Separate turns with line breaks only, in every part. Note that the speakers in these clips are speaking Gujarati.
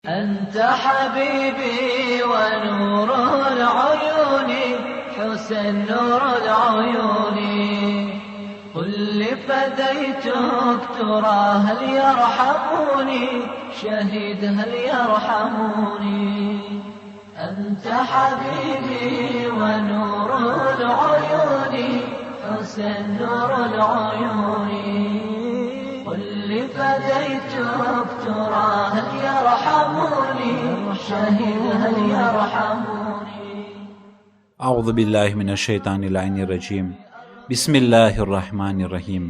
أنت حبيبي ونور العيون حسن نور العيون قل لفديتك ترى هل يرحموني شهيد هل يرحموني أنت حبيبي ونور العيون حسن نور العيون قل لفديتك ترى هل يرحموني شهيد هل يرحموني
أعوذ بالله من الشيطان اللعين الرجيم بسم الله الرحمن الرحيم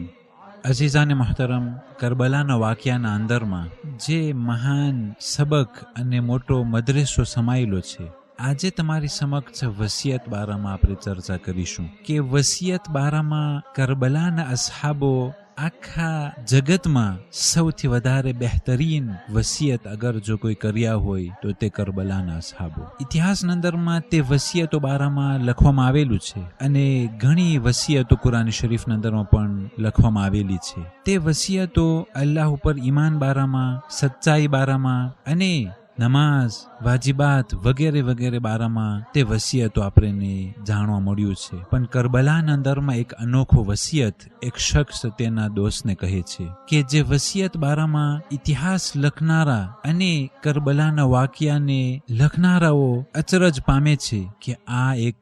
અઝીઝાને મહોતરમ, કરબલાના વાક્યાના અંદરમાં જે મહાન સબક અને મોટો મદરેસો સમાયેલો છે, આજે તમારી સમક્ષ વસિયત બારામાં આપણે ચર્ચા કરીશું કે વસિયત બારામાં કરબલાના અસહાબો આખા જગતમાં સૌથી વધારે બહેતરીન વસિયત અગર જો કોઈ કર્યા હોય તો તે કરબલાના અસહાબો. ઇતિહાસના અંદરમાં તે વસિયતો બારામાં લખવામાં આવેલું છે અને ઘણી વસિયતો કુરાન શરીફના અંદરમાં પણ લખવામાં આવેલી છે. તે વસિયતો અલ્લાહ ઉપર ઈમાન બારામાં, સચ્ચાઈ બારામાં અને નમાઝ, વાજિબાત વગેરે વગેરે બારામાં તે વસિયતો આપણને જાણવા મળ્યું છે. પણ કરબલાના અંદરમાં એક અનોખો વસિયત એક શખ્સ તેના દોસ્તને કહે છે કે જે વસિયત બારામાં ઇતિહાસ લખનારા અને કરબલાના વાક્યાને લખનારાઓ અચરજ પામે છે કે આ એક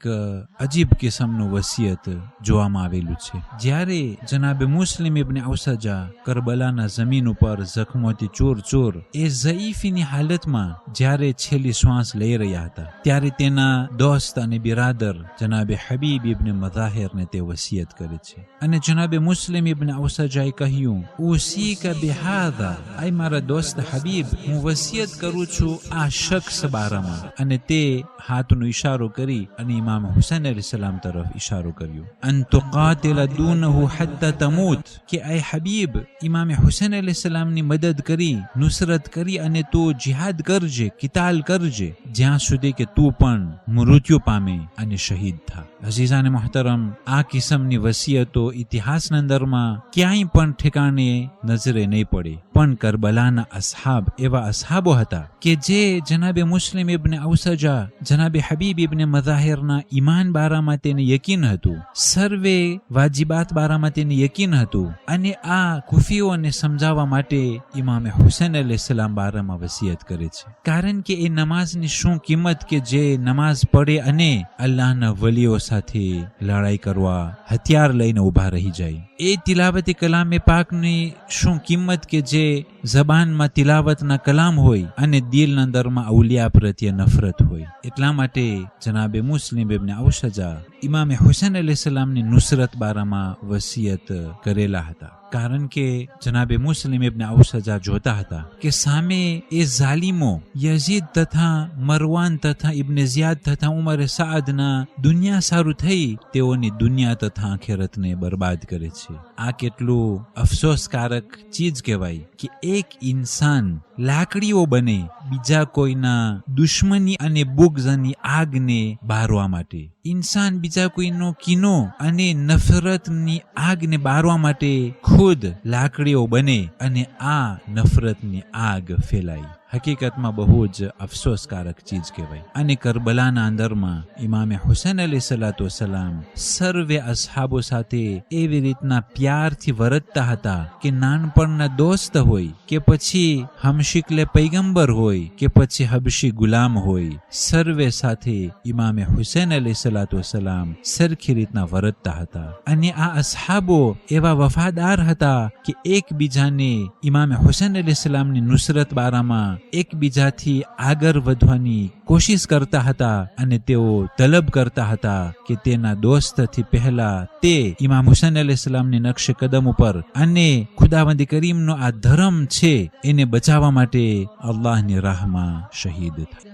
અજીબ કિસ્મનું વસિયત જોવામાં આવેલું છે. જ્યારે જનાબે મુસ્લિમ ઇબ્ન ઔસજા કરબલાના જમીન ઉપર જખમોથી ચૂર એ ઝઈફીની હાલતમાં જ્યારે છેલ્લી શ્વાસ લઈ રહ્યા હતા, ત્યારે તેના દોસ્ત અને બિરાદર જનાબે હબીબ ઇબ્ન મઝાહિરને તે વસિયત કરે છે. અને જનાબે મુસ્લિમ ઇબ્ન ઔસજાએ કહ્યું, ઉસીકા બિહાદા, આય મારા દોસ્ત હબીબ, હું વસિયત કરું છું આ શખ્સ બારામાં. અને તે હાથનો ઈશારો કરી અને ઇમામ હુસૈન અલૈહિ સલામ તરફ ઈશારો કર્યો. અન તુકાતિલ દૂનહુ હત્તા તમૂત, કે આય હબીબ, ઇમામ હુસૈન અલૈહિ સલામની મદદ કરી, નુસરત કરી અને તું જિહાદ કરજે, કિતાલ કરજે, જ્યાં સુધી કે તું પણ મૃત્યુ પામે અને શહીદ થા. અઝીઝાને મહોતરમ, આ કિસ્મની વસિયતો ઇતિહાસના અંદરમાં ક્યાંય પણ ઠેકાણે નજરે નહીં પડે. પણ કરબલાના અસહાબ એવા અસહાબો હતા કે જે જનાબે મુસ્લિમ ઇબ્ન ઔસજા, જનાબે હબીબ ઇબ્ન મઝાહિરના ઈમાન બારામાં તેને યકીન હતું, સર્વે વાજિબાત બારામાં તેને યકીન હતું. અને આ કુફીઓને સમજાવવા માટે ઇમામે હુસૈન અલૈહિ સલામ બારામાં વસિયત કરે છે. કારણ કે એ નમાઝની શું કિંમત કે જે નમાઝ પડે અને અલ્લાહના વલીઓ સાથે લડાઈ કરવા હથિયાર લઈને ઊભા રહી જાય. એ તિલાવતી કલામે પાકની શું કિંમત કે જે જબાનમાં તિલાવતના કલામ હોય અને દિલના અંદરમાં અવલિયા પ્રત્યે નફરત હોય. એટલા માટે જનાબે મુસ્લિમ ઇબ્ન ઔસજા ઇમામે હુસૈન અલૈહિ સલામની નુસરત બારામાં વસિયત કરેલા હતા. કારણ કે જનાબે મુસ્લિમ ઇબ્ન ઔસજા જોતા હતા કે સામે એ ઝાલિમો યઝીદ તથા મરવાન તથા ઇબ્ન ઝિયાદ તથા ઉમર સાદના દુનિયા સારું થઈ તેઓની દુનિયા તથા આખિરતને બરબાદ કરે છે. આ કેટલું અફસોસકારક ચીજ કહેવાય કે એક ઇન્સાન લાકડીઓ બને બીજા કોઈના દુશ્મની અને બુગ્ઝની આગને બારવા માટે. ઇન્સાન બીજા કોઈનો કીનો અને નફરતની આગને બારવા માટે ખુદ લાકડીઓ બને અને આ નફરતની આગ ફેલાય. હકીકતમાં બહુ જ અફસોસકારક ચીજ કહેવાય. અને કરબલાના અંદરમાં ઇમામે હુસૈન અલૈહિ સલાતુ વસલામ સર્વે અસહાબો સાથે એવી રીતના પ્યારથી વર્તતા હતા કે નાનપણના દોસ્ત હોય કે પછી હમશિકલે પૈગંબર હોય કે પછી હબશી ગુલામ હોય, સર્વે સાથે ઇમામે હુસૈન અલૈહિ સલાતુ વસલામ સરખી રીતના વર્તતા હતા. અને આ અસહાબો એવા વફાદાર હતા કે એકબીજાને ઇમામે હુસૈન અલૈહિ સલામની નુસરત બારામાં એકબીજાથી આગળ વધવાની કોશિશ કરતા હતા. અને તેઓ તલબ કરતા હતા કે તેના દોસ્તથી પહેલા તે ઇમામ હુસૈન અલૈહિ સલામની નકશે કદમ ઉપર અને ખુદાવંદ કરીમનો આ ધર્મ છે એને બચાવવા માટે અલ્લાહની રાહમાં શહીદ થાય.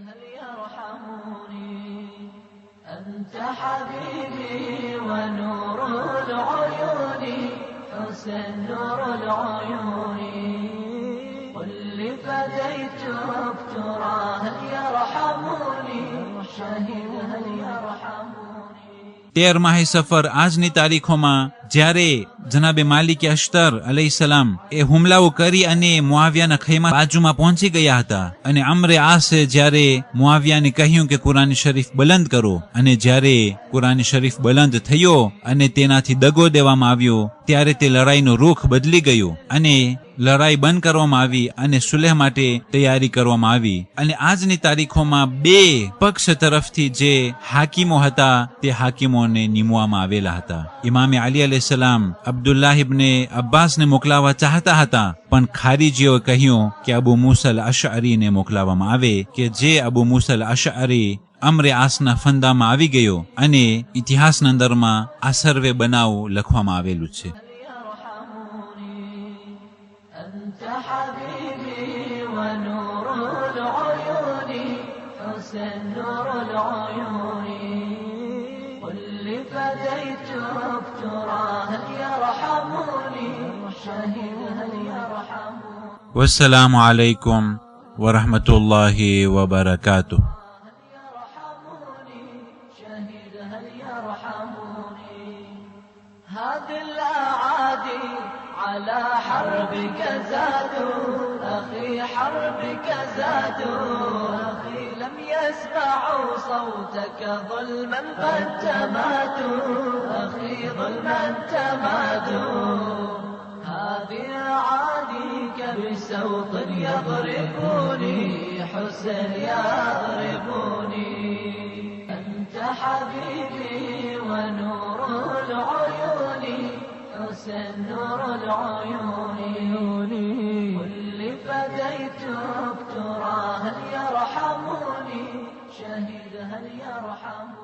فديتك ترى هل يرحموني شهيد هل يرحموني.
13 માહે સફર આજની તારીખોમાં જ્યારે જનાબે માલિક અશ્તર અલૈહિસ્સલામ એ હુમલાઓ કરી અને મુઆવિયાના ખૈમા બાજુમાં પહોંચી ગયા હતા. અને અમ્રે આસે જ્યારે મુઆવિયાને કહ્યું કે કુરાન શરીફ બલંદ કરો, અને જ્યારે કુરાન શરીફ બલંદ થયો અને તેનાથી દગો દેવામાં આવ્યો ત્યારે તે લડાઈનો રૂખ બદલી ગયો અને લડાઈ બંધ કરવામાં આવી અને સુલેહ માટે તૈયારી કરવામાં આવી. અને આજની તારીખોમાં બે પક્ષ તરફથી જે હાકીમો હતા તે હાકીમોને નિમવામાં આવેલા હતા. ઇમામે અલી અલૈહિસ્સલામ અબ્દુલ્લાહ ઇબ્ને અબ્બાસને મોકલાવવા ચાહતા હતા, પણ ખારીજીઓએ કહ્યું કે અબુ મૂસા અલ અશઅરીને મોકલાવવામાં આવે, કે જે અબુ મૂસા અલ અશઅરી અમ્રે આસના ફંદામાં આવી ગયો. અને ઇતિહાસના અંદરમાં આ સર્વે બનાવ લખવામાં આવેલું છે.
أنت حبيبي ونور العيون حسن نور العيون قل لفديتك ترى هل يرحمني شهد هل يرحمني
والسلام عليكم ورحمة الله وبركاته.
شهد هل يرحمني هذه الأعادي على حربك زادوا أخي حربك زادوا أخي لم يسمعوا صوتك ظلما قد تمادوا أخي ظلما تمادوا هذه أعاديك بسوط يضربوني حسن يضربوني أنت حبيبي ونور العيون حسن نور العيون قل فديتك ترى هل يرحمني شهد هل يرحمني